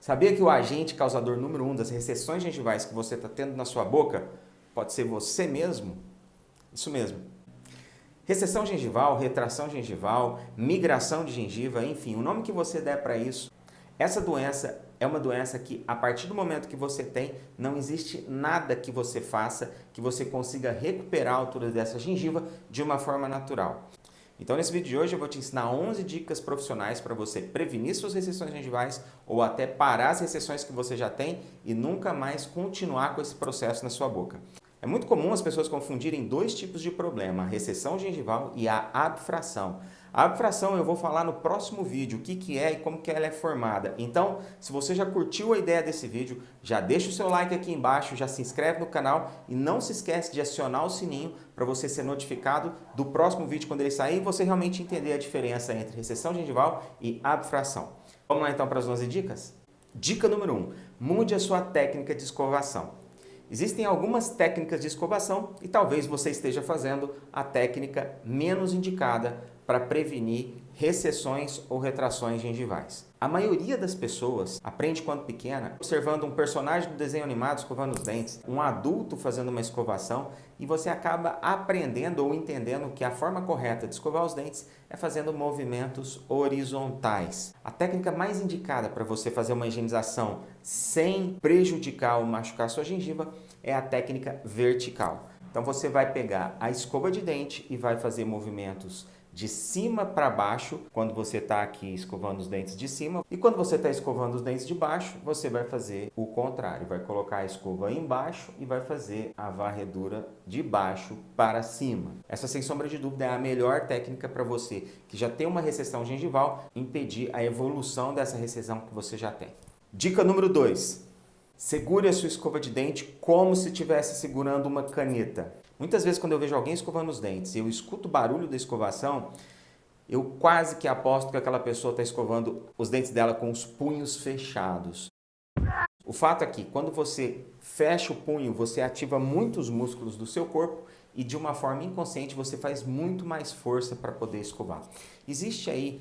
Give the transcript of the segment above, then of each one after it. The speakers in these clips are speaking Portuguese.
Sabia que o agente causador número 1 das recessões gengivais que você está tendo na sua boca pode ser você mesmo? Isso mesmo. Recessão gengival, retração gengival, migração de gengiva, enfim, o nome que você der para isso. Essa doença é uma doença que, a partir do momento que você tem, não existe nada que você faça que você consiga recuperar a altura dessa gengiva de uma forma natural. Então, nesse vídeo de hoje, eu vou te ensinar 11 dicas profissionais para você prevenir suas recessões gengivais ou até parar as recessões que você já tem e nunca mais continuar com esse processo na sua boca. É muito comum as pessoas confundirem dois tipos de problema, a recessão gengival e a abfração. A abfração eu vou falar no próximo vídeo, o que é e como que ela é formada. Então, se você já curtiu a ideia desse vídeo, já deixa o seu like aqui embaixo, já se inscreve no canal e não se esquece de acionar o sininho para você ser notificado do próximo vídeo quando ele sair e você realmente entender a diferença entre recessão gengival e abfração. Vamos lá então para as 11 dicas? Dica número 1. Mude a sua técnica de escovação. Existem algumas técnicas de escovação e talvez você esteja fazendo a técnica menos indicada para prevenir recessões ou retrações gengivais. A maioria das pessoas aprende quando pequena, observando um personagem do desenho animado escovando os dentes, um adulto fazendo uma escovação e você acaba aprendendo ou entendendo que a forma correta de escovar os dentes é fazendo movimentos horizontais. A técnica mais indicada para você fazer uma higienização sem prejudicar ou machucar sua gengiva é a técnica vertical. Então você vai pegar a escova de dente e vai fazer movimentos de cima para baixo, quando você está aqui escovando os dentes de cima. E quando você está escovando os dentes de baixo, você vai fazer o contrário. Vai colocar a escova embaixo e vai fazer a varredura de baixo para cima. Essa, sem sombra de dúvida, é a melhor técnica para você que já tem uma recessão gengival, impedir a evolução dessa recessão que você já tem. Dica número 2. Segure a sua escova de dente como se estivesse segurando uma caneta. Muitas vezes, quando eu vejo alguém escovando os dentes e eu escuto o barulho da escovação, eu quase que aposto que aquela pessoa está escovando os dentes dela com os punhos fechados. O fato é que, quando você fecha o punho, você ativa muitos músculos do seu corpo e, de uma forma inconsciente, você faz muito mais força para poder escovar. Existe aí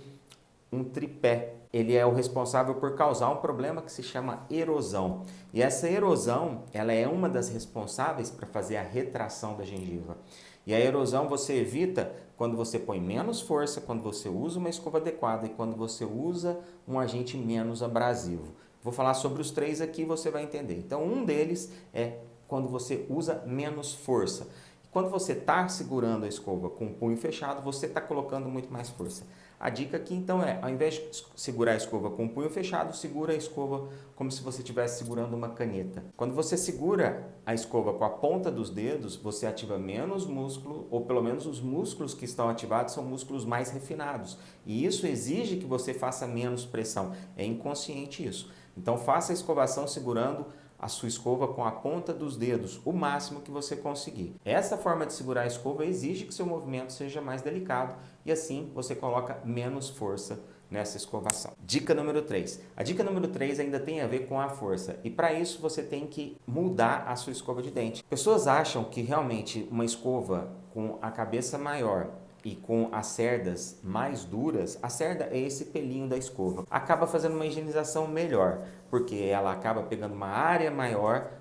um tripé. Ele é o responsável por causar um problema que se chama erosão. E essa erosão, ela é uma das responsáveis para fazer a retração da gengiva. E a erosão você evita quando você põe menos força, quando você usa uma escova adequada e quando você usa um agente menos abrasivo. Vou falar sobre os três aqui e você vai entender. Então, um deles é quando você usa menos força. Quando você está segurando a escova com o punho fechado, você está colocando muito mais força. A dica aqui então é, ao invés de segurar a escova com o punho fechado, segura a escova como se você estivesse segurando uma caneta. Quando você segura a escova com a ponta dos dedos, você ativa menos músculo, ou pelo menos os músculos que estão ativados são músculos mais refinados. E isso exige que você faça menos pressão. É inconsciente isso. Então faça a escovação segurando a sua escova com a ponta dos dedos, o máximo que você conseguir. Essa forma de segurar a escova exige que seu movimento seja mais delicado e assim você coloca menos força nessa escovação. Dica número 3. A dica número 3 ainda tem a ver com a força e para isso você tem que mudar a sua escova de dente. Pessoas acham que realmente uma escova com a cabeça maior e com as cerdas mais duras, a cerda é esse pelinho da escova, acaba fazendo uma higienização melhor, porque ela acaba pegando uma área maior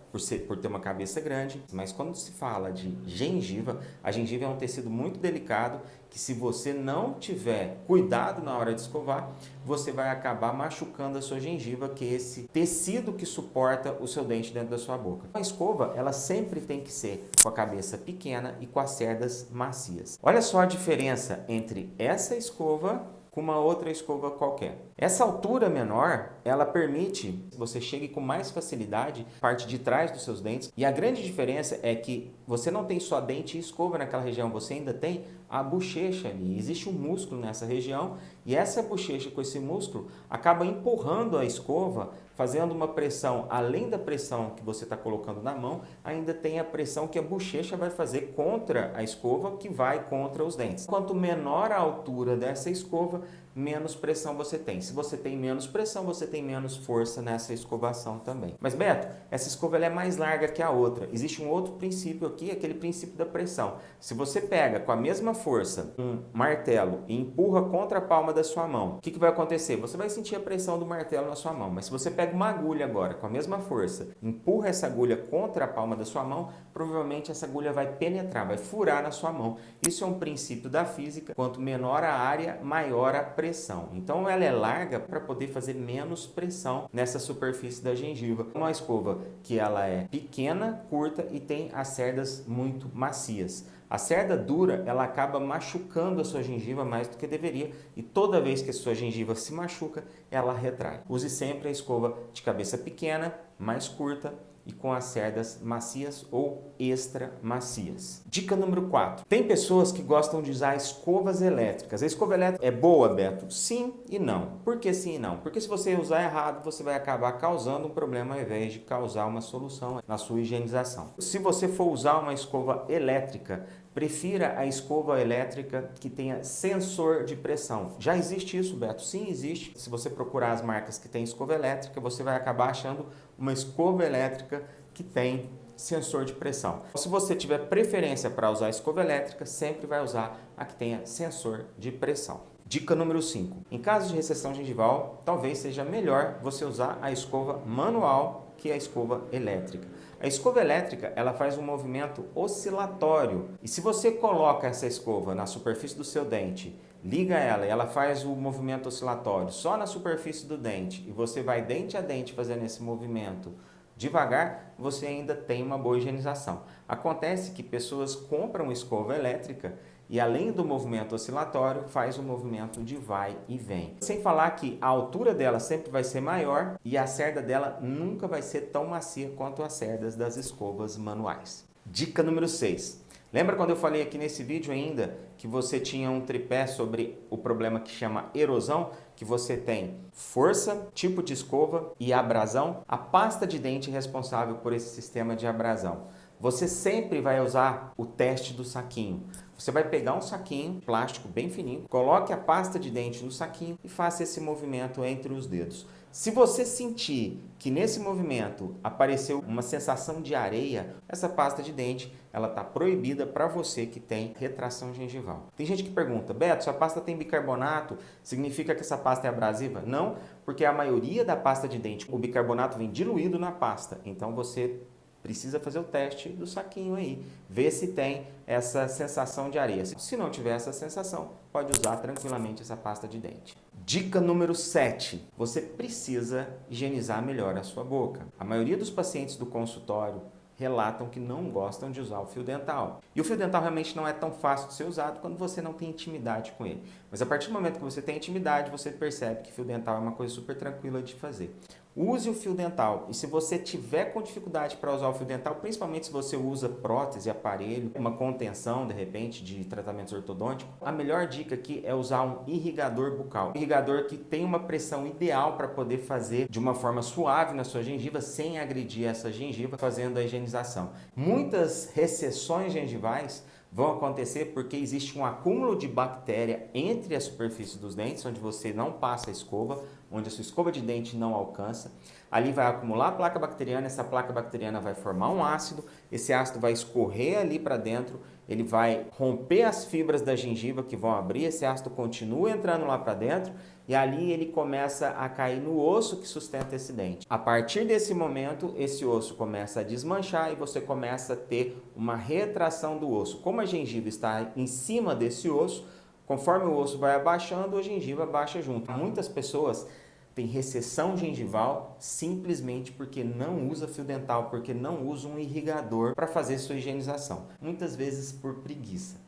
por ter uma cabeça grande. Mas quando se fala de gengiva, a gengiva é um tecido muito delicado que, se você não tiver cuidado na hora de escovar, você vai acabar machucando a sua gengiva, que é esse tecido que suporta o seu dente dentro da sua boca. A escova, ela sempre tem que ser com a cabeça pequena e com as cerdas macias. Olha só a diferença entre essa escova com uma outra escova qualquer. Essa altura menor, ela permite que você chegue com mais facilidade à parte de trás dos seus dentes. E a grande diferença é que você não tem só dente e escova naquela região, você ainda tem a bochecha ali. Existe um músculo nessa região e essa bochecha com esse músculo acaba empurrando a escova, fazendo uma pressão, além da pressão que você está colocando na mão, ainda tem a pressão que a bochecha vai fazer contra a escova, que vai contra os dentes. Quanto menor a altura dessa escova, menos pressão você tem. Se você tem menos pressão, você tem menos força nessa escovação também. Mas Beto, essa escova ela é mais larga que a outra. Existe um outro princípio aqui, aquele princípio da pressão. Se você pega com a mesma força um martelo e empurra contra a palma da sua mão, o que vai acontecer? Você vai sentir a pressão do martelo na sua mão. Mas se você pega uma agulha agora com a mesma força, empurra essa agulha contra a palma da sua mão, provavelmente essa agulha vai penetrar, vai furar na sua mão. Isso é um princípio da física. Quanto menor a área, maior a pressão. Então ela é larga para poder fazer menos pressão nessa superfície da gengiva. Uma escova que ela é pequena, curta e tem as cerdas muito macias. A cerda dura, ela acaba machucando a sua gengiva mais do que deveria e toda vez que a sua gengiva se machuca, ela retrai. Use sempre a escova de cabeça pequena, mais curta e com as cerdas macias ou extra macias. Dica número 4. Tem pessoas que gostam de usar escovas elétricas. A escova elétrica é boa, Beto? Sim e não. Por que sim e não? Porque se você usar errado, você vai acabar causando um problema ao invés de causar uma solução na sua higienização. Se você for usar uma escova elétrica, prefira a escova elétrica que tenha sensor de pressão. Já existe isso, Beto? Sim, existe. Se você procurar as marcas que têm escova elétrica, você vai acabar achando uma escova elétrica que tem sensor de pressão. Se você tiver preferência para usar a escova elétrica, sempre vai usar a que tenha sensor de pressão. Dica número 5. Em caso de recessão gengival, talvez seja melhor você usar a escova manual que a escova elétrica. A escova elétrica, ela faz um movimento oscilatório. E se você coloca essa escova na superfície do seu dente, liga ela e ela faz o movimento oscilatório só na superfície do dente, e você vai dente a dente fazendo esse movimento devagar, você ainda tem uma boa higienização. Acontece que pessoas compram escova elétrica e além do movimento oscilatório, faz o movimento de vai e vem. Sem falar que a altura dela sempre vai ser maior e a cerda dela nunca vai ser tão macia quanto as cerdas das escovas manuais. Dica número 6. Lembra quando eu falei aqui nesse vídeo ainda que você tinha um tripé sobre o problema que chama erosão? Que você tem força, tipo de escova e abrasão? A pasta de dente é responsável por esse sistema de abrasão. Você sempre vai usar o teste do saquinho. Você vai pegar um saquinho plástico bem fininho, coloque a pasta de dente no saquinho e faça esse movimento entre os dedos. Se você sentir que nesse movimento apareceu uma sensação de areia, essa pasta de dente ela está proibida para você que tem retração gengival. Tem gente que pergunta, Beto, se a pasta tem bicarbonato, significa que essa pasta é abrasiva? Não, porque a maioria da pasta de dente, o bicarbonato vem diluído na pasta. Então você precisa fazer o teste do saquinho aí, ver se tem essa sensação de areia. Se não tiver essa sensação, pode usar tranquilamente essa pasta de dente. Dica número 7. Você precisa higienizar melhor a sua boca. A maioria dos pacientes do consultório relatam que não gostam de usar o fio dental. E o fio dental realmente não é tão fácil de ser usado quando você não tem intimidade com ele. Mas a partir do momento que você tem intimidade, você percebe que fio dental é uma coisa super tranquila de fazer. Use o fio dental e se você tiver com dificuldade para usar o fio dental, principalmente se você usa prótese, aparelho, uma contenção de repente de tratamentos ortodônticos, a melhor dica aqui é usar um irrigador bucal. Um irrigador que tem uma pressão ideal para poder fazer de uma forma suave na sua gengiva sem agredir essa gengiva, fazendo a higienização. Muitas recessões gengivais vão acontecer porque existe um acúmulo de bactéria entre a superfície dos dentes, onde você não passa a escova, onde a sua escova de dente não alcança. Ali vai acumular a placa bacteriana, essa placa bacteriana vai formar um ácido, esse ácido vai escorrer ali para dentro, ele vai romper as fibras da gengiva que vão abrir, esse ácido continua entrando lá para dentro e ali ele começa a cair no osso que sustenta esse dente. A partir desse momento, esse osso começa a desmanchar e você começa a ter uma retração do osso. Como a gengiva está em cima desse osso, conforme o osso vai abaixando, a gengiva abaixa junto. Muitas pessoas têm recessão gengival simplesmente porque não usa fio dental, porque não usa um irrigador para fazer sua higienização. Muitas vezes por preguiça.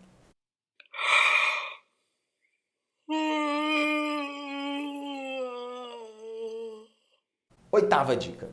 Oitava dica.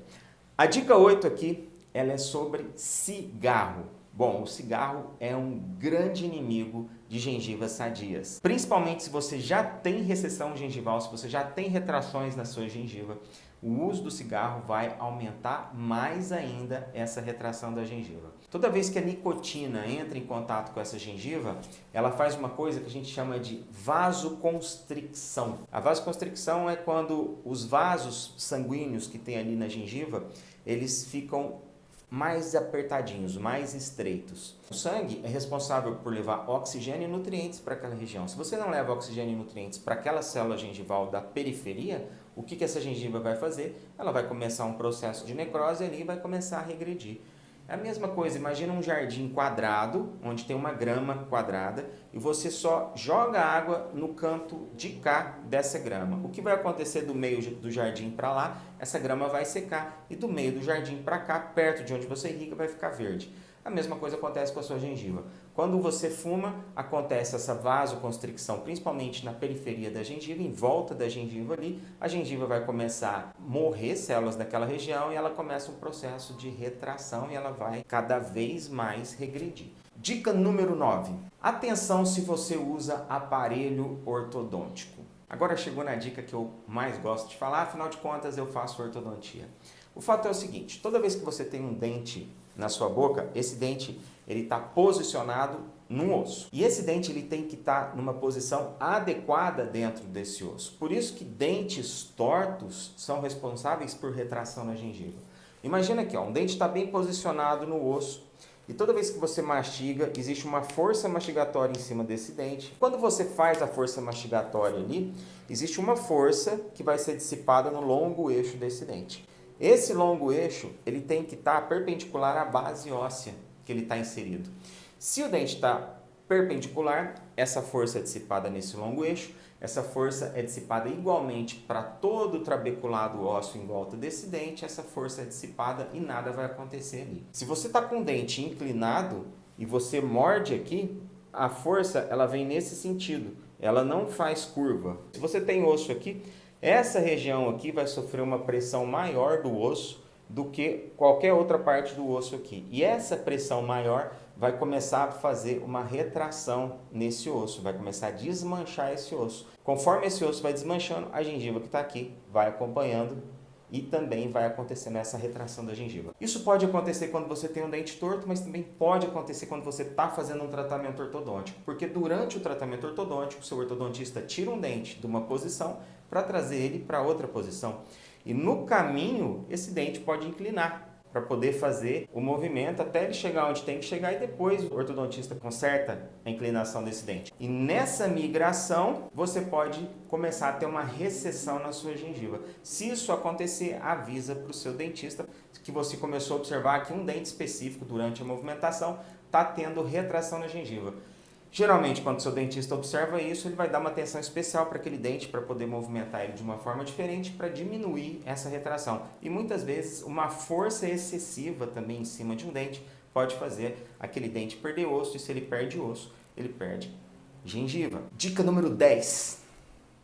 A dica 8 aqui, ela é sobre cigarro. Bom, o cigarro é um grande inimigo de gengivas sadias. Principalmente se você já tem recessão gengival, se você já tem retrações na sua gengiva, o uso do cigarro vai aumentar mais ainda essa retração da gengiva. Toda vez que a nicotina entra em contato com essa gengiva, ela faz uma coisa que a gente chama de vasoconstricção. A vasoconstricção é quando os vasos sanguíneos que tem ali na gengiva, eles ficam mais apertadinhos, mais estreitos. O sangue é responsável por levar oxigênio e nutrientes para aquela região. Se você não leva oxigênio e nutrientes para aquela célula gengival da periferia, o que essa gengiva vai fazer? Ela vai começar um processo de necrose ali e vai começar a regredir. É a mesma coisa, imagina um jardim quadrado, onde tem uma grama quadrada, e você só joga água no canto de cá dessa grama. O que vai acontecer do meio do jardim para lá? Essa grama vai secar, e do meio do jardim para cá, perto de onde você irriga, vai ficar verde. A mesma coisa acontece com a sua gengiva. Quando você fuma, acontece essa vasoconstricção, principalmente na periferia da gengiva, em volta da gengiva ali. A gengiva vai começar a morrer células daquela região e ela começa um processo de retração e ela vai cada vez mais regredir. Dica número 9. Atenção se você usa aparelho ortodôntico. Agora chegou na dica que eu mais gosto de falar, afinal de contas eu faço ortodontia. O fato é o seguinte, toda vez que você tem um dente na sua boca, esse dente ele está posicionado num osso. E esse dente ele tem que estar numa posição adequada dentro desse osso. Por isso que dentes tortos são responsáveis por retração na gengiva. Imagina aqui, ó, um dente está bem posicionado no osso e toda vez que você mastiga, existe uma força mastigatória em cima desse dente. Quando você faz a força mastigatória ali, existe uma força que vai ser dissipada no longo eixo desse dente. Esse longo eixo ele tem que estar perpendicular à base óssea que ele está inserido. Se o dente está perpendicular, essa força é dissipada nesse longo eixo, essa força é dissipada igualmente para todo o trabeculado ósseo em volta desse dente, essa força é dissipada e nada vai acontecer ali. Se você está com o dente inclinado e você morde aqui, a força ela vem nesse sentido, ela não faz curva. Se você tem osso aqui, essa região aqui vai sofrer uma pressão maior do osso do que qualquer outra parte do osso aqui. E essa pressão maior vai começar a fazer uma retração nesse osso, vai começar a desmanchar esse osso. Conforme esse osso vai desmanchando, a gengiva que está aqui vai acompanhando e também vai acontecendo essa retração da gengiva. Isso pode acontecer quando você tem um dente torto, mas também pode acontecer quando você está fazendo um tratamento ortodôntico, porque durante o tratamento ortodôntico, o seu ortodontista tira um dente de uma posição para trazer ele para outra posição. E no caminho, esse dente pode inclinar para poder fazer o movimento até ele chegar onde tem que chegar e depois o ortodontista conserta a inclinação desse dente. E nessa migração, você pode começar a ter uma recessão na sua gengiva. Se isso acontecer, avisa para o seu dentista que você começou a observar que um dente específico durante a movimentação está tendo retração na gengiva. Geralmente, quando o seu dentista observa isso, ele vai dar uma atenção especial para aquele dente para poder movimentar ele de uma forma diferente para diminuir essa retração. E muitas vezes, uma força excessiva também em cima de um dente pode fazer aquele dente perder osso, e se ele perde osso, ele perde gengiva. Dica número 10.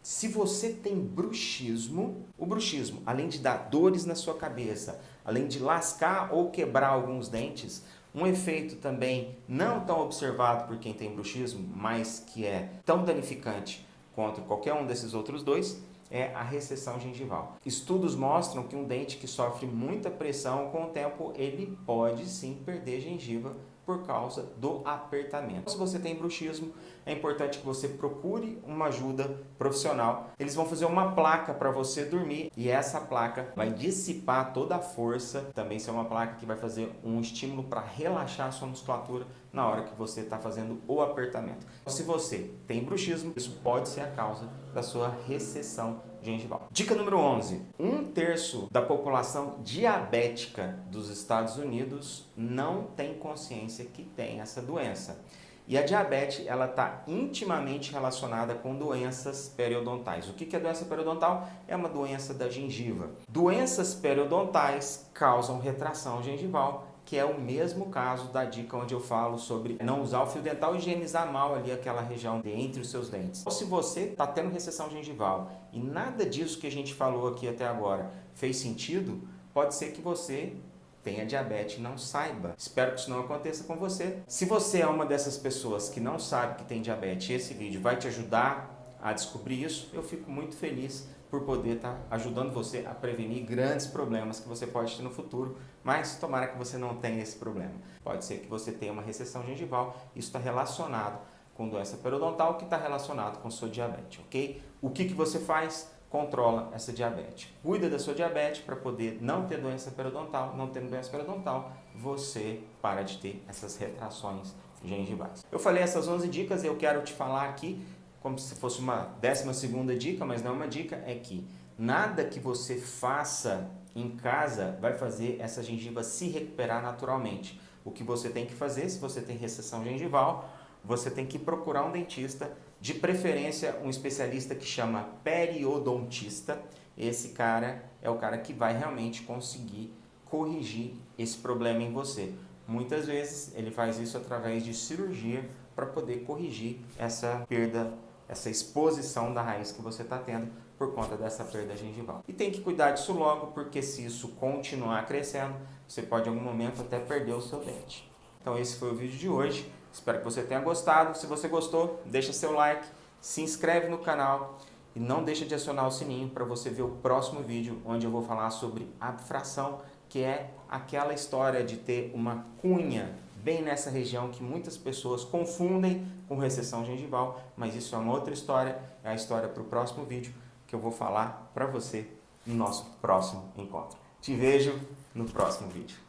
Se você tem bruxismo, o bruxismo, além de dar dores na sua cabeça, além de lascar ou quebrar alguns dentes, um efeito também não tão observado por quem tem bruxismo, mas que é tão danificante quanto qualquer um desses outros dois, é a recessão gengival. Estudos mostram que um dente que sofre muita pressão, com o tempo ele pode sim perder gengiva por causa do apertamento. Se você tem bruxismo, é importante que você procure uma ajuda profissional. Eles vão fazer uma placa para você dormir e essa placa vai dissipar toda a força. Também é uma placa que vai fazer um estímulo para relaxar a sua musculatura na hora que você está fazendo o apertamento. Se você tem bruxismo, isso pode ser a causa da sua recessão gengival. Dica número 11. 1/3 da população diabética dos Estados Unidos não tem consciência que tem essa doença. E a diabetes ela está intimamente relacionada com doenças periodontais. O que é doença periodontal? É uma doença da gengiva. Doenças periodontais causam retração gengival, que é o mesmo caso da dica onde eu falo sobre não usar o fio dental e higienizar mal ali aquela região entre os seus dentes. Ou se você está tendo recessão gengival e nada disso que a gente falou aqui até agora fez sentido, pode ser que você tenha diabetes e não saiba. Espero que isso não aconteça com você. Se você é uma dessas pessoas que não sabe que tem diabetes e esse vídeo vai te ajudar a descobrir isso, eu fico muito feliz por poder estar ajudando você a prevenir grandes problemas que você pode ter no futuro, mas tomara que você não tenha esse problema. Pode ser que você tenha uma recessão gengival, isso está relacionado com doença periodontal, que está relacionado com sua diabetes, ok? O que você faz? Controla essa diabetes. Cuida da sua diabetes para poder não ter doença periodontal. Não tendo doença periodontal, você para de ter essas retrações gengivais. Eu falei essas 11 dicas e eu quero te falar aqui, como se fosse uma 12ª dica, mas não é uma dica, é que nada que você faça em casa vai fazer essa gengiva se recuperar naturalmente. O que você tem que fazer, se você tem recessão gengival, você tem que procurar um dentista, de preferência um especialista que chama periodontista. Esse cara é o cara que vai realmente conseguir corrigir esse problema em você. Muitas vezes ele faz isso através de cirurgia para poder corrigir essa perda, essa exposição da raiz que você está tendo por conta dessa perda gengival. E tem que cuidar disso logo, porque se isso continuar crescendo, você pode em algum momento até perder o seu dente. Então esse foi o vídeo de hoje. Espero que você tenha gostado. Se você gostou, deixa seu like, se inscreve no canal e não deixa de acionar o sininho para você ver o próximo vídeo, onde eu vou falar sobre abfração, que é aquela história de ter uma cunha bem nessa região que muitas pessoas confundem com recessão gengival, mas isso é uma outra história, é a história para o próximo vídeo que eu vou falar para você no nosso próximo encontro. Te vejo no próximo vídeo.